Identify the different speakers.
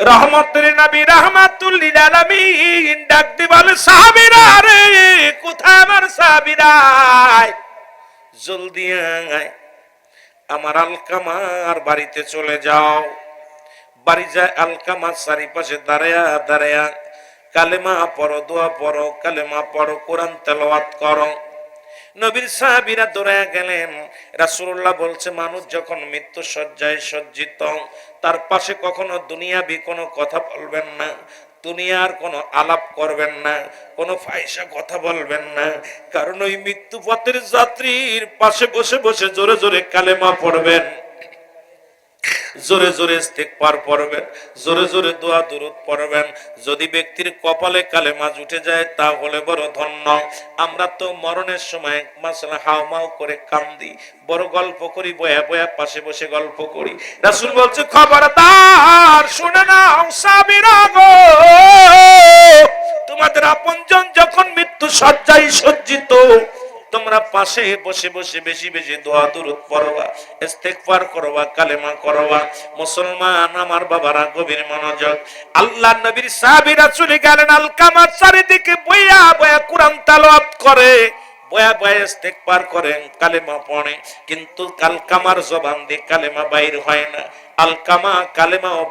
Speaker 1: রহমতের নবী রাহমাতুল লিল আলামিন ডাক দিয়ে বলে, সাহাবীরা রে, কোথায় আমার সাহাবীরা? জলদি আয়, আমার আলকামার বাড়িতে চলে যাও। বাড়ি যায় আলকামার চারিপাশে দাঁড়ায়া দাঁড়ায়া কালেমা পড়ো, দোয়া পড়ো, কালেমা পড়ো, কোরআন তেলাওয়াত করো। নবীর সাহাবীরা দৌড়ায়া গেলেন। রাসূলুল্লাহ বলছে, মানুষ যখন মৃত্যু শয্যায় সজ্জিত, তার পাশে কখনো দুনিয়াবি কোনো কথা বলবেন না, দুনিয়ার কোনো আলাপ করবেন না, কোনো ফাহিশা কথা বলবেন না। কারণ ওই মৃত্যু পথের যাত্রীর পাশে বসে বসে জোরে জোরে কালেমা পড়বেন, জোরে জোরে ইস্তিগফার পড়বেন, জোরে জোরে দোয়া দুরূদ পড়বেন। যদি ব্যক্তির কপালে কালেমা জুটে যায় তাহলে বড় ধন্য। আমরা তো মরণের সময় মাসালা হাউমাউ করে কান্দি, বড় গল্প করি, বয়া বয়া পাশে বসে গল্প করি। রাসূল বলছে, খবরদার শুনে নাও সাহাবীরা গো, তোমাদের আপনজন যখন মৃত্যু শয্যায় সজ্জিত, তোমরা পাশে বসে বসে বেশি বেশি দোয়া দুরূদ পড়বা, ইস্তিগফার করবা, কালেমা করবা। মুসলমান আমার বাবারা, গভীর মনোযোগ। আল্লাহর নবীর সাহাবীরা চলে গেলেন আলকামার চারিদিকে বইয়া বইয়া কোরআন তেলাওয়াত করে, বয়া বয়া ইস্তিগফার করেন, কালেমা পড়ে। কিন্তু আলকামার জবান দিয়ে কালেমা বাইর হয় না, আলকামা কালেমাও